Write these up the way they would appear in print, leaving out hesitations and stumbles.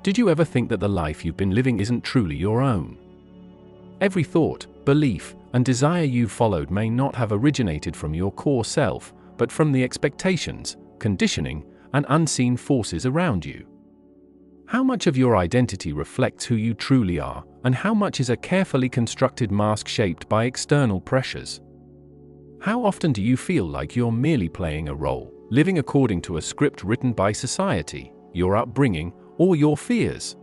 Did you ever think that the life you've been living isn't truly your own? Every thought, belief, and desire you've followed may not have originated from your core self, but from the expectations, conditioning, and unseen forces around you. How much of your identity reflects who you truly are, and how much is a carefully constructed mask shaped by external pressures? How often do you feel like you're merely playing a role, living according to a script written by society, your upbringing, or your fears?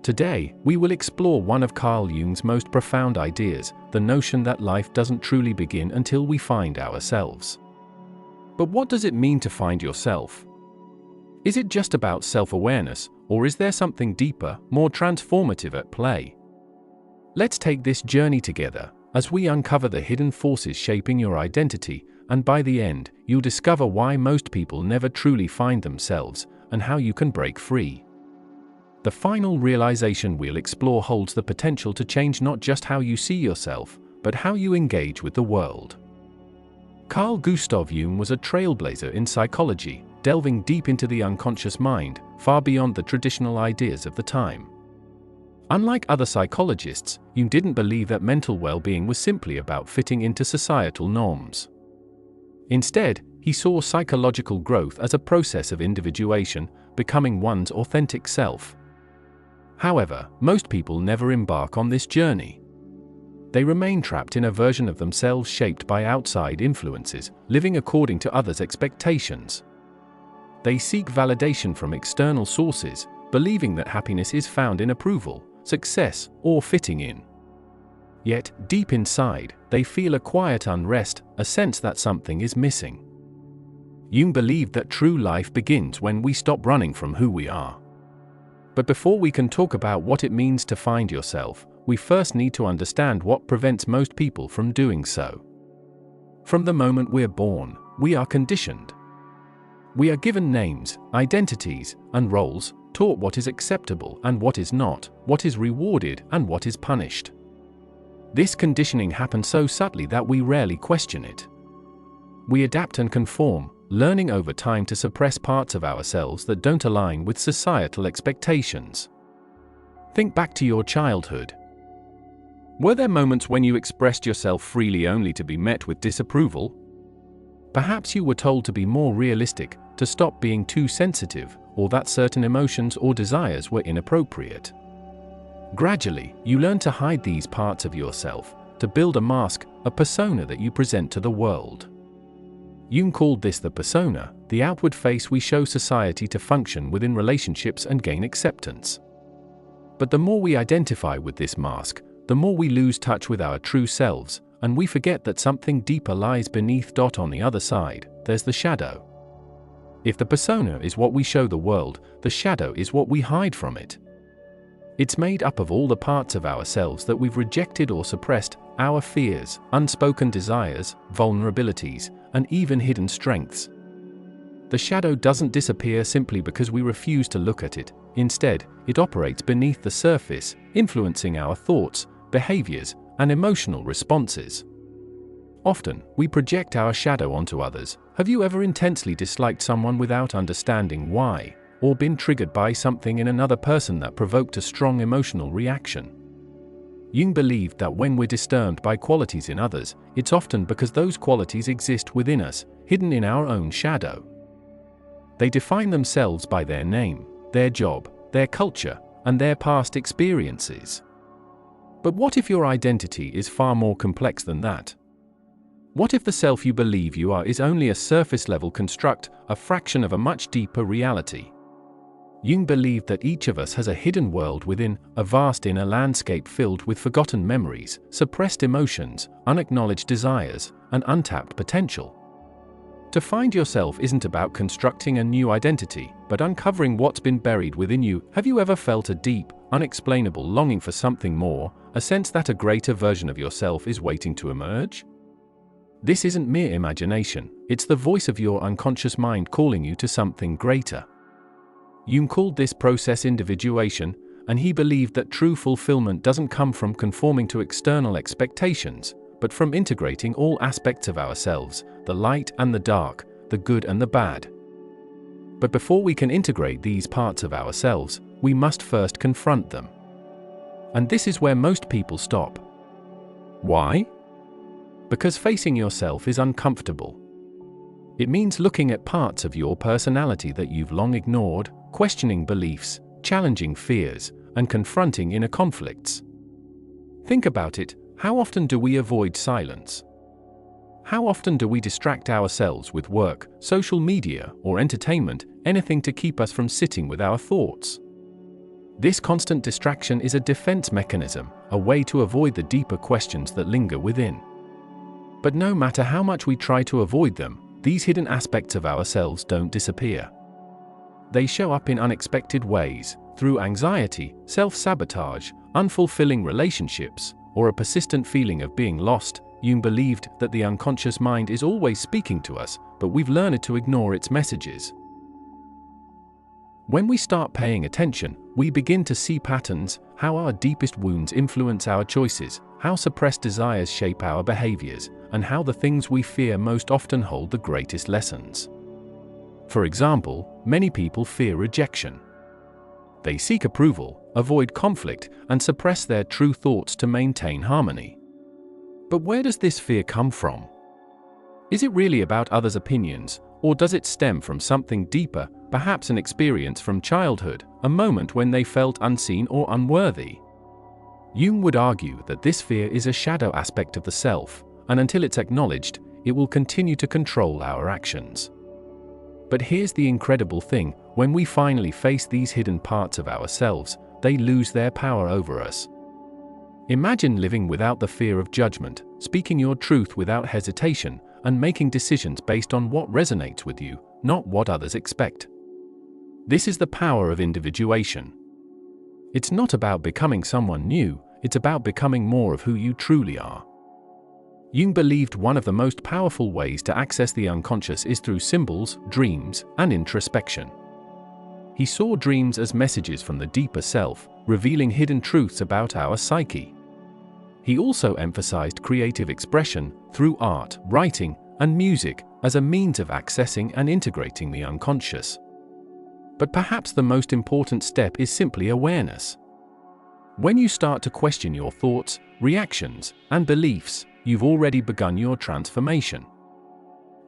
Today, we will explore one of Carl Jung's most profound ideas, the notion that life doesn't truly begin until we find ourselves. But what does it mean to find yourself? Is it just about self-awareness, or is there something deeper, more transformative at play? Let's take this journey together, as we uncover the hidden forces shaping your identity, and by the end, you'll discover why most people never truly find themselves, and how you can break free. The final realization we'll explore holds the potential to change not just how you see yourself, but how you engage with the world. Carl Gustav Jung was a trailblazer in psychology, delving deep into the unconscious mind, far beyond the traditional ideas of the time. Unlike other psychologists, Jung didn't believe that mental well-being was simply about fitting into societal norms. Instead, he saw psychological growth as a process of individuation, becoming one's authentic self. However, most people never embark on this journey. They remain trapped in a version of themselves shaped by outside influences, living according to others' expectations. They seek validation from external sources, believing that happiness is found in approval, success, or fitting in. Yet, deep inside, they feel a quiet unrest, a sense that something is missing. Jung believed that true life begins when we stop running from who we are. But before we can talk about what it means to find yourself, we first need to understand what prevents most people from doing so. From the moment we're born, we are conditioned. We are given names, identities, and roles, taught what is acceptable and what is not, what is rewarded and what is punished. This conditioning happens so subtly that we rarely question it. We adapt and conform, learning over time to suppress parts of ourselves that don't align with societal expectations. Think back to your childhood. Were there moments when you expressed yourself freely only to be met with disapproval? Perhaps you were told to be more realistic, to stop being too sensitive, or that certain emotions or desires were inappropriate. Gradually, you learn to hide these parts of yourself, to build a mask, a persona that you present to the world. Jung called this the persona, the outward face we show society to function within relationships and gain acceptance. But the more we identify with this mask, the more we lose touch with our true selves, and we forget that something deeper lies beneath. On the other side, there's the shadow. If the persona is what we show the world, the shadow is what we hide from it. It's made up of all the parts of ourselves that we've rejected or suppressed, our fears, unspoken desires, vulnerabilities, and even hidden strengths. The shadow doesn't disappear simply because we refuse to look at it. Instead, it operates beneath the surface, influencing our thoughts, behaviors, and emotional responses. Often, we project our shadow onto others. Have you ever intensely disliked someone without understanding why, or been triggered by something in another person that provoked a strong emotional reaction? Jung believed that when we're disturbed by qualities in others, it's often because those qualities exist within us, hidden in our own shadow. They define themselves by their name, their job, their culture, and their past experiences. But what if your identity is far more complex than that? What if the self you believe you are is only a surface-level construct, a fraction of a much deeper reality? Jung believed that each of us has a hidden world within, a vast inner landscape filled with forgotten memories, suppressed emotions, unacknowledged desires, and untapped potential. To find yourself isn't about constructing a new identity, but uncovering what's been buried within you. Have you ever felt a deep, unexplainable longing for something more, a sense that a greater version of yourself is waiting to emerge? This isn't mere imagination, it's the voice of your unconscious mind calling you to something greater. Jung called this process individuation, and he believed that true fulfillment doesn't come from conforming to external expectations, but from integrating all aspects of ourselves, the light and the dark, the good and the bad. But before we can integrate these parts of ourselves, we must first confront them. And this is where most people stop. Why? Because facing yourself is uncomfortable. It means looking at parts of your personality that you've long ignored, questioning beliefs, challenging fears, and confronting inner conflicts. Think about it, how often do we avoid silence? How often do we distract ourselves with work, social media, or entertainment, anything to keep us from sitting with our thoughts? This constant distraction is a defense mechanism, a way to avoid the deeper questions that linger within. But no matter how much we try to avoid them, these hidden aspects of ourselves don't disappear. They show up in unexpected ways, through anxiety, self-sabotage, unfulfilling relationships, or a persistent feeling of being lost. Jung believed that the unconscious mind is always speaking to us, but we've learned to ignore its messages. When we start paying attention, we begin to see patterns, how our deepest wounds influence our choices, how suppressed desires shape our behaviors, and how the things we fear most often hold the greatest lessons. For example, many people fear rejection. They seek approval, avoid conflict, and suppress their true thoughts to maintain harmony. But where does this fear come from? Is it really about others' opinions, or does it stem from something deeper, perhaps an experience from childhood, a moment when they felt unseen or unworthy? Jung would argue that this fear is a shadow aspect of the self, and until it's acknowledged, it will continue to control our actions. But here's the incredible thing, when we finally face these hidden parts of ourselves, they lose their power over us. Imagine living without the fear of judgment, speaking your truth without hesitation, and making decisions based on what resonates with you, not what others expect. This is the power of individuation. It's not about becoming someone new, it's about becoming more of who you truly are. Jung believed one of the most powerful ways to access the unconscious is through symbols, dreams, and introspection. He saw dreams as messages from the deeper self, revealing hidden truths about our psyche. He also emphasized creative expression through art, writing, and music as a means of accessing and integrating the unconscious. But perhaps the most important step is simply awareness. When you start to question your thoughts, reactions, and beliefs, you've already begun your transformation.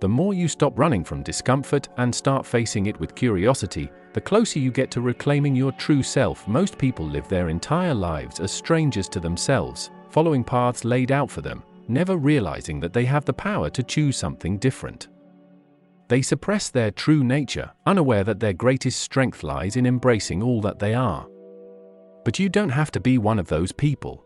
The more you stop running from discomfort and start facing it with curiosity, the closer you get to reclaiming your true self. Most people live their entire lives as strangers to themselves, following paths laid out for them, never realizing that they have the power to choose something different. They suppress their true nature, unaware that their greatest strength lies in embracing all that they are. But you don't have to be one of those people.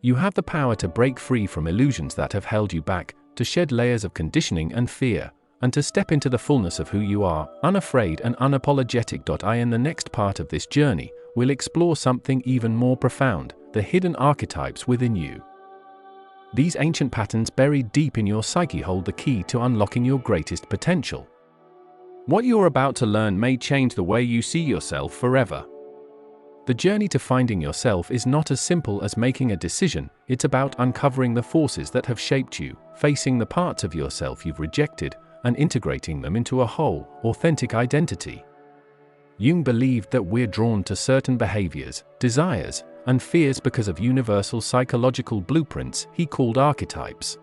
You have the power to break free from illusions that have held you back, to shed layers of conditioning and fear, and to step into the fullness of who you are, unafraid and unapologetic. In the next part of this journey, we'll explore something even more profound, the hidden archetypes within you. These ancient patterns buried deep in your psyche hold the key to unlocking your greatest potential. What you're about to learn may change the way you see yourself forever. The journey to finding yourself is not as simple as making a decision, it's about uncovering the forces that have shaped you, facing the parts of yourself you've rejected, and integrating them into a whole, authentic identity. Jung believed that we're drawn to certain behaviors, desires, and fears because of universal psychological blueprints he called archetypes.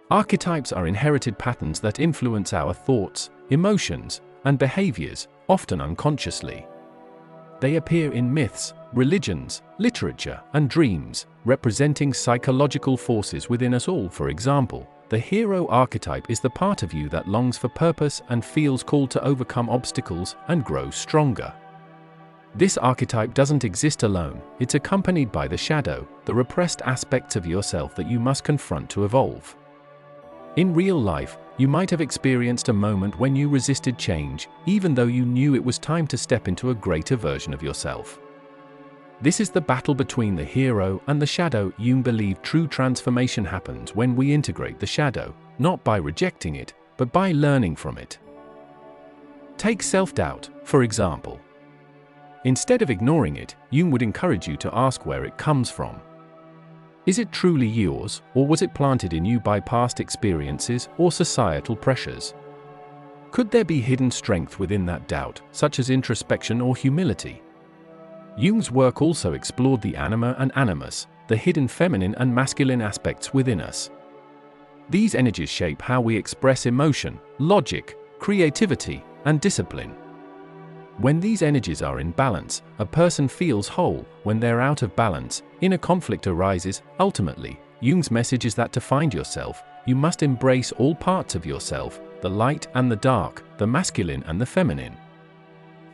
Archetypes are inherited patterns that influence our thoughts, emotions, and behaviors, often unconsciously. They appear in myths, religions, literature, and dreams, representing psychological forces within us all. For example, the hero archetype is the part of you that longs for purpose and feels called to overcome obstacles and grow stronger. This archetype doesn't exist alone, it's accompanied by the shadow, the repressed aspects of yourself that you must confront to evolve. In real life, you might have experienced a moment when you resisted change, even though you knew it was time to step into a greater version of yourself. This is the battle between the hero and the shadow. Jung believed true transformation happens when we integrate the shadow, not by rejecting it, but by learning from it. Take self-doubt, for example. Instead of ignoring it, Jung would encourage you to ask where it comes from. Is it truly yours, or was it planted in you by past experiences or societal pressures? Could there be hidden strength within that doubt, such as introspection or humility? Jung's work also explored the anima and animus, the hidden feminine and masculine aspects within us. These energies shape how we express emotion, logic, creativity, and discipline. When these energies are in balance, a person feels whole. When they're out of balance, inner conflict arises. Ultimately, Jung's message is that to find yourself, you must embrace all parts of yourself, the light and the dark, the masculine and the feminine.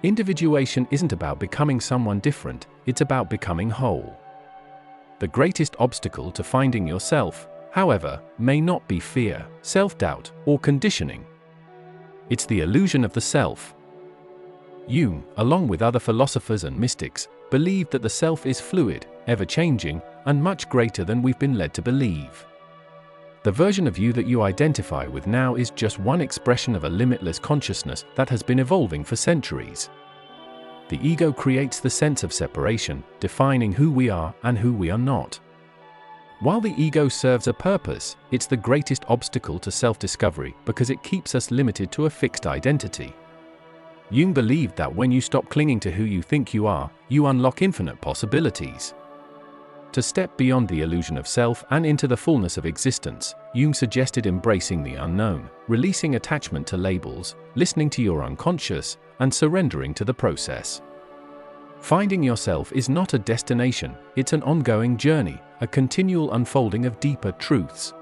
Individuation isn't about becoming someone different, it's about becoming whole. The greatest obstacle to finding yourself, however, may not be fear, self-doubt, or conditioning. It's the illusion of the self. Jung, along with other philosophers and mystics, believed that the self is fluid, ever-changing, and much greater than we've been led to believe. The version of you that you identify with now is just one expression of a limitless consciousness that has been evolving for centuries. The ego creates the sense of separation, defining who we are and who we are not. While the ego serves a purpose, it's the greatest obstacle to self-discovery because it keeps us limited to a fixed identity. Jung believed that when you stop clinging to who you think you are, you unlock infinite possibilities. To step beyond the illusion of self and into the fullness of existence, Jung suggested embracing the unknown, releasing attachment to labels, listening to your unconscious, and surrendering to the process. Finding yourself is not a destination, it's an ongoing journey, a continual unfolding of deeper truths.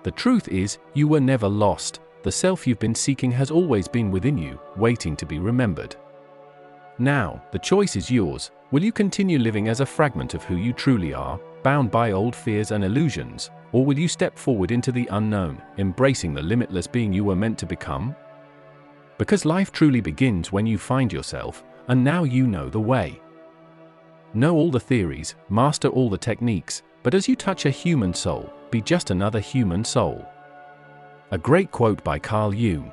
The truth is, you were never lost. The self you've been seeking has always been within you, waiting to be remembered. Now, the choice is yours. Will you continue living as a fragment of who you truly are, bound by old fears and illusions, or will you step forward into the unknown, embracing the limitless being you were meant to become? Because life truly begins when you find yourself, and now you know the way. Know all the theories, master all the techniques, but as you touch a human soul, be just another human soul. A great quote by Carl Jung.